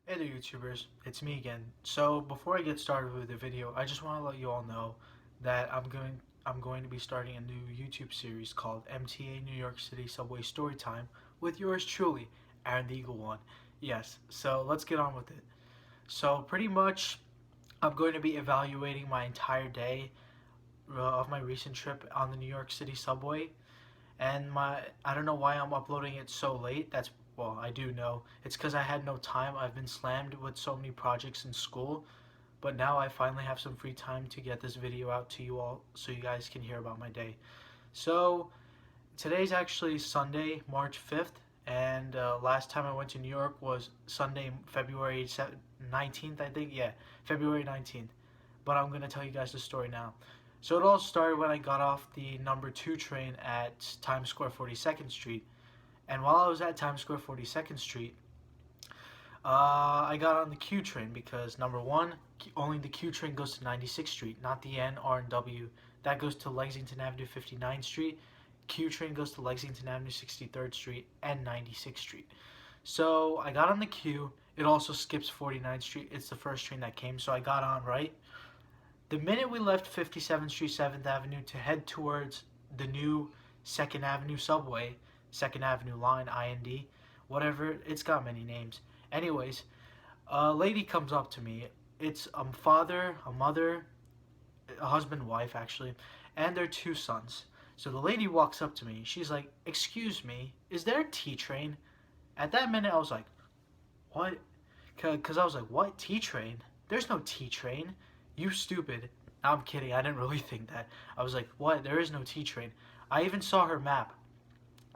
Hey there YouTubers, it's me again. So before I get started with the video, I just want to let you all know that I'm going to be starting a new YouTube series called MTA New York City Subway Storytime with yours truly, Aaron the Eagle1. Yes, so let's get on with it. So pretty much I'm going to be evaluating my entire day of my recent trip on the New York City subway, and I don't know why I'm uploading it so late. Well, I do know. It's because I had no time. I've been slammed with so many projects in school, but now I finally have some free time to get this video out to you all so you guys can hear about my day. So, today's actually Sunday, March 5th, and last time I went to New York was Sunday, February 19th, I think. Yeah, February 19th. But I'm going to tell you guys the story now. So it all started when I got off the number 2 train at Times Square 42nd Street. And while I was at Times Square 42nd Street, I got on the Q train because number one, only the Q train goes to 96th Street, not the N, R, and W. That goes to Lexington Avenue 59th Street. Q train goes to Lexington Avenue 63rd Street and 96th Street. So I got on the Q. It also skips 49th Street. It's the first train that came, so I got on right. The minute we left 57th Street, 7th Avenue to head towards the new 2nd Avenue subway, 2nd Avenue line, IND, whatever, it's got many names. Anyways, a lady comes up to me. It's a father, a mother, a husband, wife actually, and their two sons. So the lady walks up to me. She's like, "Excuse me, is there a T train?" At that minute, I was like, "What?" Because I was like, "What? T train? There's no T train. You stupid." No, I'm kidding. I didn't really think that. I was like, "What? There is no T train." I even saw her map.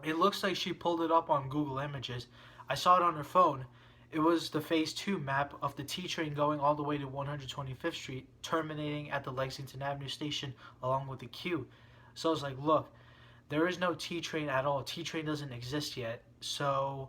It looks like she pulled it up on Google Images. I saw it on her phone. It was the Phase 2 map of the T train going all the way to 125th Street, terminating at the Lexington Avenue station along with the Q. So I was like, look, there is no T train at all. T train doesn't exist yet. So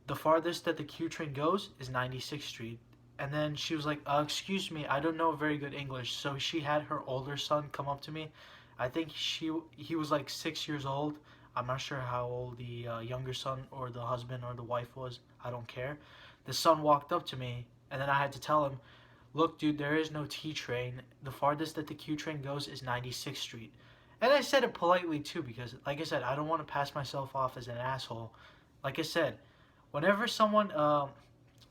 the farthest that the Q train goes is 96th Street. And then she was like, excuse me, I don't know very good English. So she had her older son come up to me. I think he was like 6 years old. I'm not sure how old the younger son or the husband or the wife was. I don't care. The son walked up to me, and then I had to tell him, look, dude, there is no T train. The farthest that the Q train goes is 96th Street. And I said it politely too, because, like I said, I don't want to pass myself off as an asshole. Like I said, whenever someone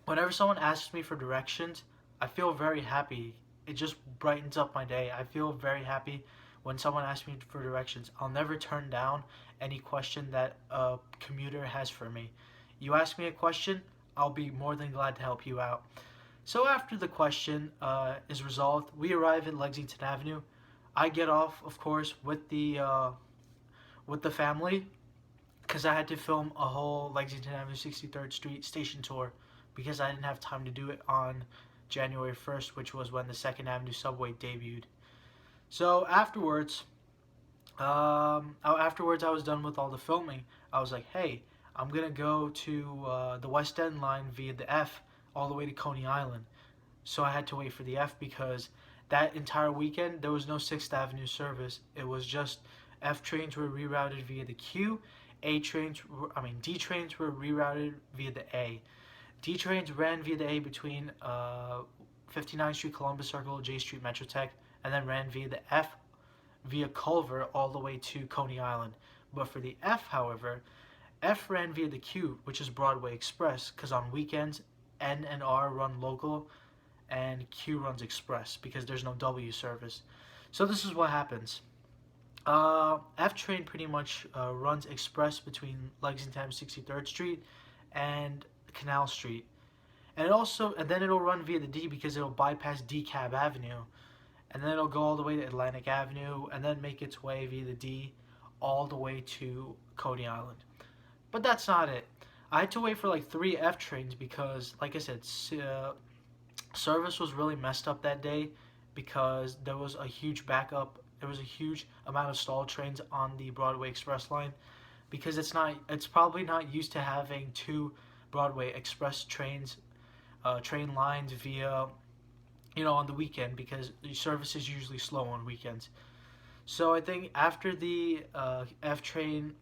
whenever someone asks me for directions, I feel very happy. It just brightens up my day. I feel very happy when someone asks me for directions. I'll never turn down any question that a commuter has for me. You ask me a question, I'll be more than glad to help you out. So after the question is resolved, we arrive at Lexington Avenue. I get off, of course, with the family, because I had to film a whole Lexington Avenue 63rd Street station tour because I didn't have time to do it on January 1st, which was when the 2nd Avenue subway debuted. So afterwards I was done with all the filming. I was like, hey, I'm gonna go to the West End line via the F all the way to Coney Island. So I had to wait for the F because that entire weekend there was no 6th Avenue service. It was just F trains were rerouted via the Q, D trains were rerouted via the A. D trains ran via the A between 59th Street, Columbus Circle, J Street, Metrotech, and then ran via the F via Culver all the way to Coney Island. But for the F, however, F ran via the Q, which is Broadway Express, because on weekends N and R run local and Q runs express because there's no W service. So this is what happens. F train pretty much runs express between Lexington 63rd Street and Canal Street, and then it'll run via the D because it'll bypass DeKalb Avenue, and then it'll go all the way to Atlantic Avenue, and then make its way via the D all the way to Coney Island. But that's not it. I had to wait for like 3 F trains because, like I said, service was really messed up that day because there was a huge backup. There was a huge amount of stalled trains on the Broadway Express line because it's probably not used to having 2 Broadway Express train lines via, on the weekend because the service is usually slow on weekends. So I think after the F train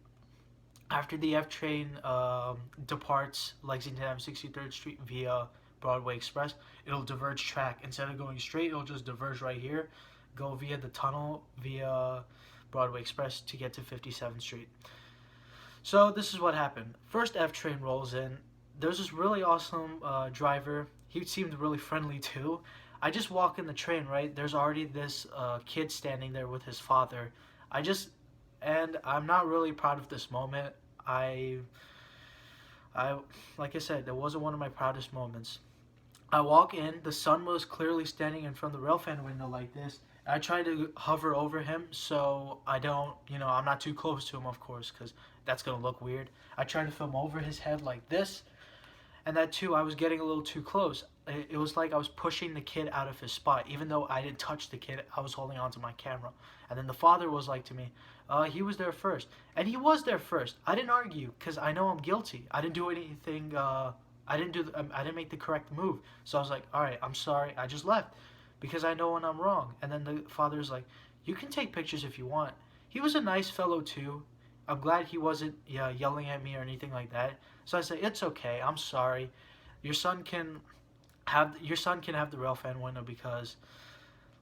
departs Lexington Avenue 63rd Street via Broadway Express, it'll diverge track. Instead of going straight, it'll just diverge right here, go via the tunnel via Broadway Express to get to 57th Street. So this is what happened. First F train rolls in. There's this really awesome driver. He seemed really friendly too. I just walk in the train, right? There's already this kid standing there with his father. And I'm not really proud of this moment. I, like I said, it wasn't one of my proudest moments. I walk in, the sun was clearly standing in front of the railfan window like this. I try to hover over him so I don't, I'm not too close to him, of course, because that's going to look weird. I try to film over his head like this, and that too, I was getting a little too close. It was like I was pushing the kid out of his spot. Even though I didn't touch the kid, I was holding onto my camera. And then the father was like to me, he was there first. And he was there first. I didn't argue because I know I'm guilty. I didn't do anything, I didn't make the correct move. So I was like, all right, I'm sorry. I just left because I know when I'm wrong. And then the father's like, you can take pictures if you want. He was a nice fellow too. I'm glad he wasn't yelling at me or anything like that. So I said, it's okay. I'm sorry. Your son can have the railfan window because,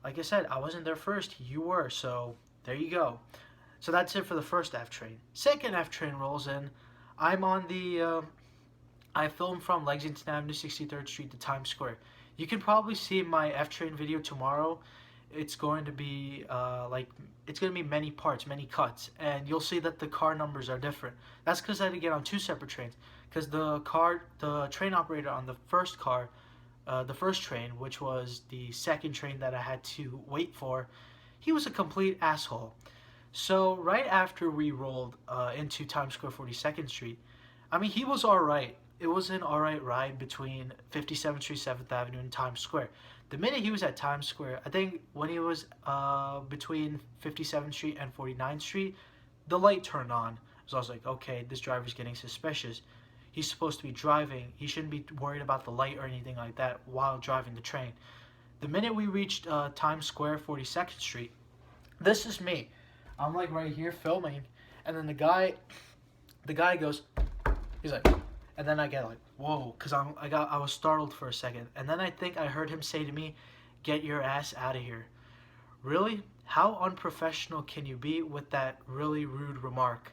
like I said, I wasn't there first. You were. So there you go. So that's it for the first F train. Second F train rolls in. I'm on the. I filmed from Lexington Avenue, 63rd Street to Times Square. You can probably see my F train video tomorrow. It's going to be it's going to be many parts, many cuts, and you'll see that the car numbers are different. That's because I had to get on two separate trains. Because the train operator on the first car, the first train, which was the second train that I had to wait for, he was a complete asshole. So right after we rolled into Times Square, 42nd Street, I mean, he was alright. It was an alright ride between 57th Street, 7th Avenue, and Times Square. The minute he was at Times Square, I think when he was between 57th Street and 49th Street, the light turned on. So I was like, okay, this driver's getting suspicious. He's supposed to be driving. He shouldn't be worried about the light or anything like that while driving the train. The minute we reached Times Square, 42nd Street, this is me. I'm like right here filming, and then the guy goes, he's like, and then I get like, whoa, because I was startled for a second. And then I think I heard him say to me, get your ass out of here. Really? How unprofessional can you be with that really rude remark?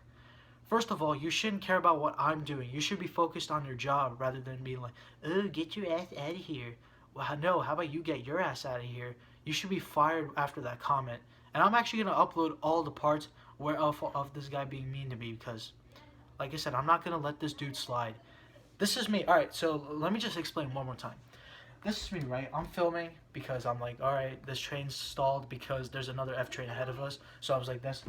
First of all, you shouldn't care about what I'm doing. You should be focused on your job rather than being like, oh, get your ass out of here. Well, no, how about you get your ass out of here? You should be fired after that comment. And I'm actually going to upload all the parts of this guy being mean to me because, like I said, I'm not going to let this dude slide. This is me. Alright, so let me just explain one more time. This is me, right? I'm filming because I'm like, alright, this train's stalled because there's another F train ahead of us. So I was like, that's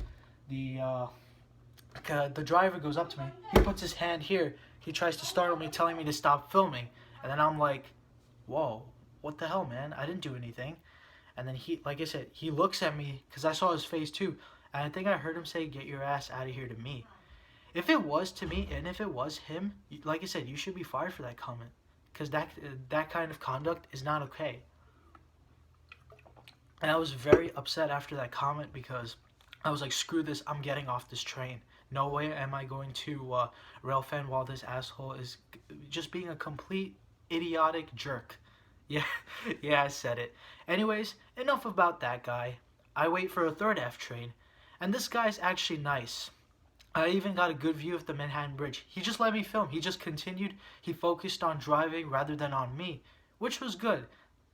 the driver goes up to me. He puts his hand here. He tries to startle me, telling me to stop filming. And then I'm like, whoa, what the hell, man? I didn't do anything. And then he, like I said, he looks at me because I saw his face too. And I think I heard him say, get your ass out of here to me. If it was to me and if it was him, like I said, you should be fired for that comment. Because that kind of conduct is not okay. And I was very upset after that comment because I was like, screw this, I'm getting off this train. No way am I going to railfan while this asshole is just being a complete idiotic jerk. Yeah, yeah, I said it. Anyways, enough about that guy. I wait for a third F train, and this guy's actually nice. I even got a good view of the Manhattan Bridge. He just let me film. He just continued. He focused on driving rather than on me, which was good.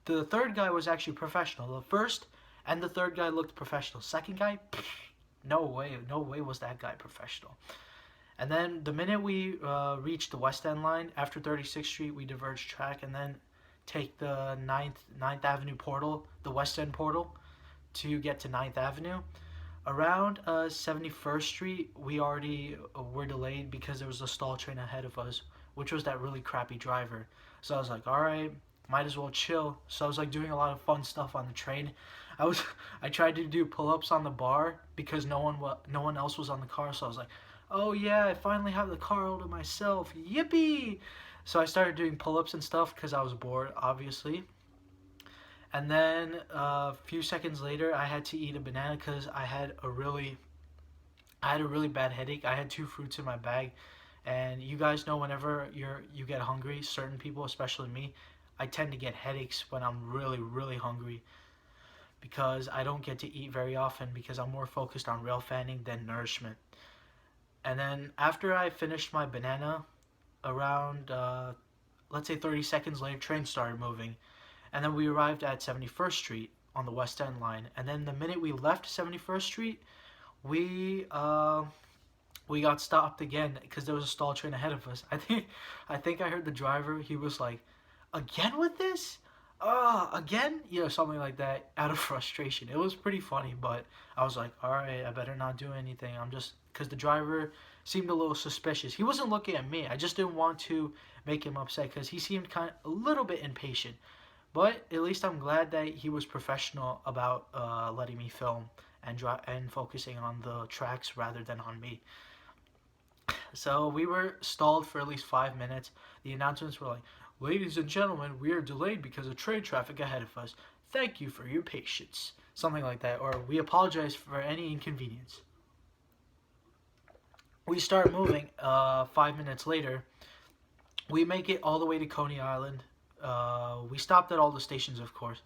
The third guy was actually professional. The first and the third guy looked professional. Second guy, no way was that guy professional. And then the minute we reached the West End line, after 36th Street, we diverged track and then take the 9th Avenue portal, the West End portal, to get to 9th Avenue. Around 71st Street, we already were delayed because there was a stall train ahead of us, which was that really crappy driver. So I was like, alright, might as well chill. So I was like doing a lot of fun stuff on the train. I tried to do pull-ups on the bar because no one else was on the car. So I was like, oh yeah, I finally have the car all to myself. Yippee! So I started doing pull-ups and stuff because I was bored, obviously. And then a few seconds later, I had to eat a banana because I had a really bad headache. I had 2 fruits in my bag, and you guys know whenever you get hungry, certain people, especially me, I tend to get headaches when I'm really, really hungry because I don't get to eat very often because I'm more focused on railfanning than nourishment. And then after I finished my banana, around let's say 30 seconds later, train started moving, and then we arrived at 71st Street on the West End line. And then the minute we left 71st Street, we uh, we got stopped again because there was a stall train ahead of us. I think I heard the driver. He was like, "Again with this? Again?" Something like that out of frustration. It was pretty funny, but I was like, "All right, I better not do anything." I'm just because the driver seemed a little suspicious. He wasn't looking at me. I just didn't want to make him upset because he seemed kind of a little bit impatient. But at least I'm glad that he was professional about letting me film and focusing on the tracks rather than on me. So we were stalled for at least 5 minutes. The announcements were like, "Ladies and gentlemen, we are delayed because of train traffic ahead of us. Thank you for your patience." Something like that. Or, "We apologize for any inconvenience." We start moving 5 minutes later. We make it all the way to Coney Island. We stopped at all the stations, of course.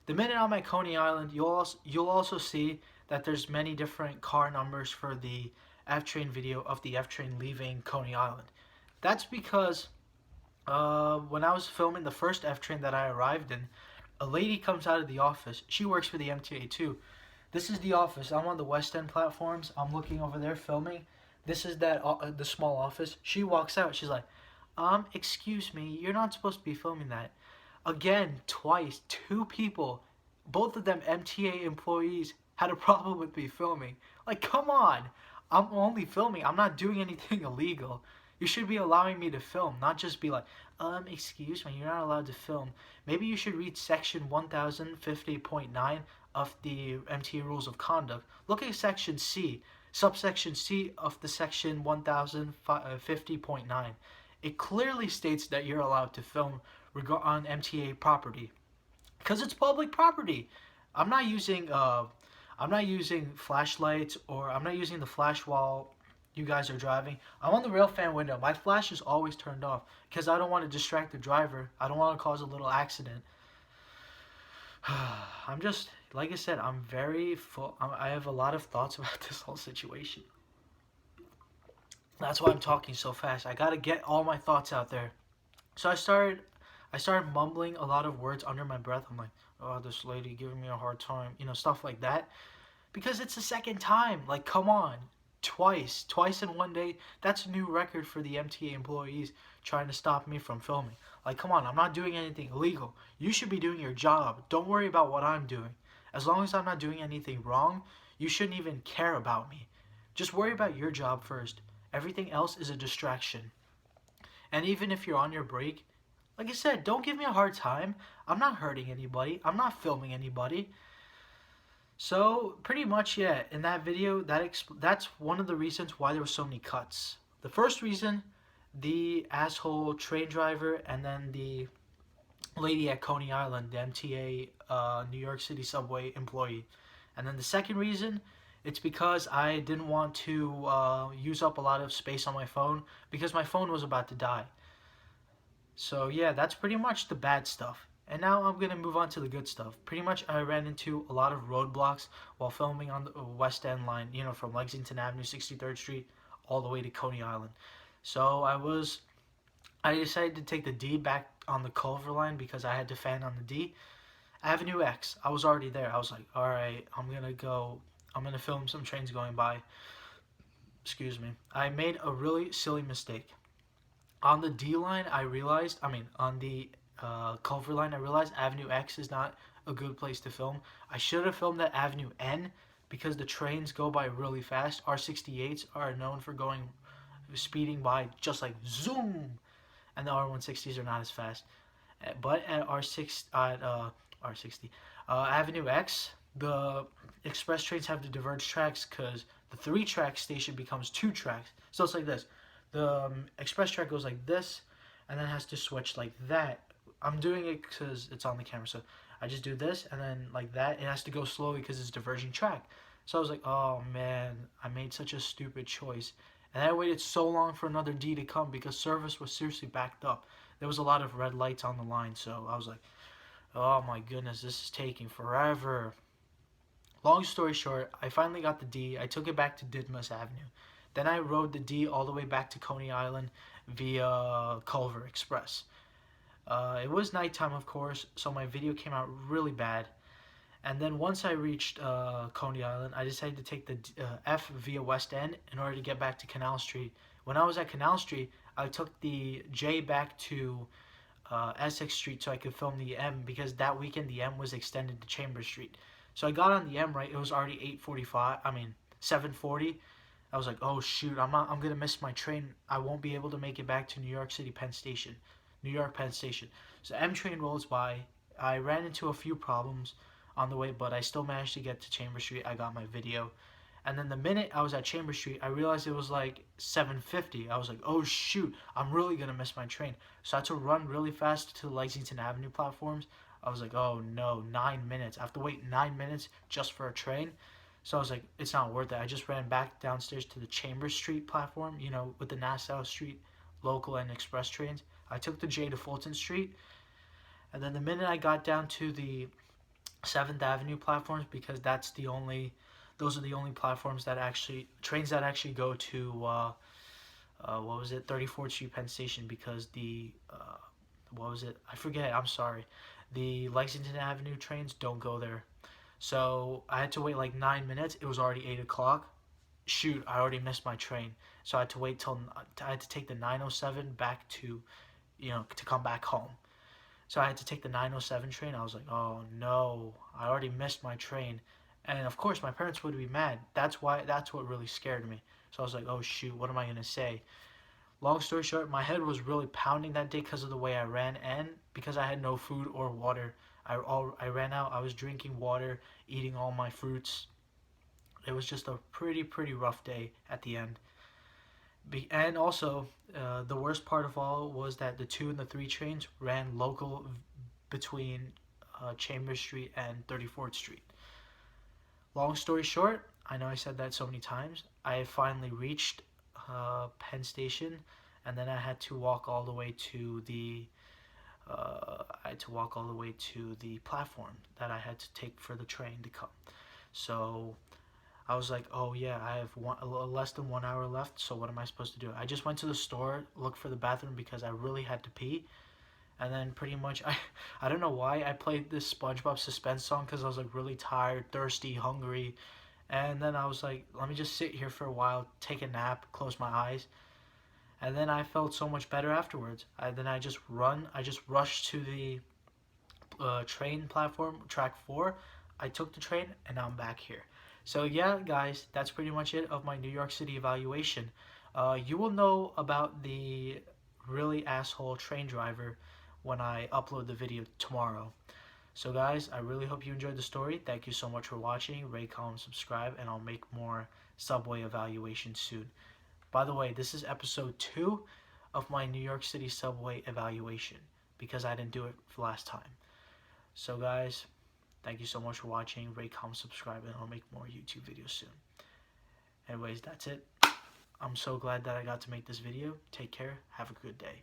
The minute I'm at Coney Island, you'll also see that there's many different car numbers for the F train video of the F train leaving Coney Island. That's because when I was filming the first F train that I arrived in, a lady comes out of the office. She works for the MTA too. This is the office. I'm on the West End platforms. I'm looking over there filming. This is the small office. She walks out. She's like, excuse me, you're not supposed to be filming that." Again, twice, two people, both of them MTA employees, had a problem with me filming. Like, come on. I'm only filming. I'm not doing anything illegal. You should be allowing me to film, not just be like, excuse me, you're not allowed to film. Maybe you should read section 1050.9 of the MTA Rules of Conduct. Look at section C, subsection C of the section 1050.9. It clearly states that you're allowed to film on MTA property because it's public property. I'm not using flashlights, or I'm not using the flash while you guys are driving. I'm on the railfan window. My flash is always turned off because I don't want to distract the driver. I don't want to cause a little accident. I'm just, like I said, I'm very full. I have a lot of thoughts about this whole situation. That's why I'm talking so fast. I gotta get all my thoughts out there. So I started mumbling a lot of words under my breath. I'm like, "Oh, this lady giving me a hard time," stuff like that. Because it's the second time. Like, come on. Twice in one day. That's a new record for the MTA employees trying to stop me from filming. Like, come on, I'm not doing anything illegal. You should be doing your job. Don't worry about what I'm doing. As long as I'm not doing anything wrong, you shouldn't even care about me. Just worry about your job first. Everything else is a distraction. And even if you're on your break, like I said, don't give me a hard time. I'm not hurting anybody. I'm not filming anybody. So pretty much, yeah, in that video, that's one of the reasons why there were so many cuts. The first reason, the asshole train driver, and then the lady at Coney Island, the MTA New York City subway employee. And then the second reason, it's because I didn't want to use up a lot of space on my phone because my phone was about to die. So yeah, that's pretty much the bad stuff. And now I'm going to move on to the good stuff. Pretty much I ran into a lot of roadblocks while filming on the West End line, from Lexington Avenue, 63rd Street, all the way to Coney Island. So I decided to take the D back on the Culver line because I had to fan on the D. Avenue X, I was already there. I was like, all right, I'm going to film some trains going by. Excuse me. I made a really silly mistake. On the D line, on the Culver line, I realized Avenue X is not a good place to film. I should have filmed at Avenue N because the trains go by really fast. R68s are known for speeding by just like zoom, and the R160s are not as fast. But at R60, Avenue X, the express trains have to diverge tracks because the 3-track station becomes 2 tracks. So it's like this. The express track goes like this, and then has to switch like that. I'm doing it because it's on the camera, so I just do this, and then like that. It has to go slowly because it's diverging track. So I was like, oh man, I made such a stupid choice. And I waited so long for another D to come because service was seriously backed up. there was a lot of red lights on the line, so I was like, oh my goodness, this is taking forever. Long story short, I finally got the D. I took it back to Didmas Avenue. Then I rode the D all the way back to Coney Island via Culver Express. It was nighttime, of course, so my video came out really bad. And then once I reached Coney Island, I decided to take the F via West End in order to get back to Canal Street. When I was at Canal Street, I took the J back to Essex Street so I could film the M, because that weekend the M was extended to Chambers Street. So I got on the M, right? It was already 8:45. I mean 7:40. I was like, oh shoot, I'm gonna miss my train. I won't be able to make it back to New York City Penn Station, New York Penn Station. So M train rolls by. I ran into a few problems on the way, but I still managed to get to Chambers Street. I got my video. And then the minute I was at Chambers Street, I realized it was like 7:50. I was like, oh shoot, I'm really gonna miss my train. So I had to run really fast to the Lexington Avenue platforms. I was like, oh no, 9 minutes. I have to wait 9 minutes just for a train. So I was like, it's not worth it. I just ran back downstairs to the Chambers Street platform, you know, with the Nassau Street local and express trains. I took the J to Fulton Street. And then the minute I got down to the 7th Avenue platforms, because those are the only platforms that trains that actually go to, what was it, 34th Street Penn Station, because what was it, I forget, I'm sorry, the Lexington Avenue trains don't go there. So I had to wait like 9 minutes. It was already 8 o'clock. Shoot, I already missed my train. So I had to wait till, I had to take the 9:07 back to, to come back home. So I had to take the 9:07 train. I was like, oh no, I already missed my train. And of course, my parents would be mad. That's what really scared me. So I was like, oh shoot, what am I going to say? Long story short, my head was really pounding that day because of the way I ran and because I had no food or water. I ran out. I was drinking water, eating all my fruits. It was just a pretty rough day at the end. And also, the worst part of all was that the 2 and the 3 trains ran local between Chambers Street and 34th Street. Long story short, I know I said that so many times, I finally reached Penn Station, and then I had to walk all the way to the platform that I had to take for the train to come. So I was like, oh yeah, I have less than 1 hour left, so what am I supposed to do? I just went to the store, looked for the bathroom because I really had to pee. And then pretty much, I don't know why I played this SpongeBob suspense song, because I was like really tired, thirsty, hungry. And then I was like, let me just sit here for a while, take a nap, close my eyes. And then I felt so much better afterwards. I just rushed to the train platform, track 4. I took the train, and now I'm back here. So yeah, guys, that's pretty much it of my New York City evaluation. You will know about the really asshole train driver when I upload the video tomorrow. So guys, I really hope you enjoyed the story. Thank you so much for watching. Rate, comment, subscribe, and I'll make more subway evaluations soon. By the way, this is episode 2 of my New York City subway evaluation, because I didn't do it for last time. So guys, thank you so much for watching. Rate, comment, subscribe, and I'll make more YouTube videos soon. Anyways, that's it. I'm so glad that I got to make this video. Take care. Have a good day.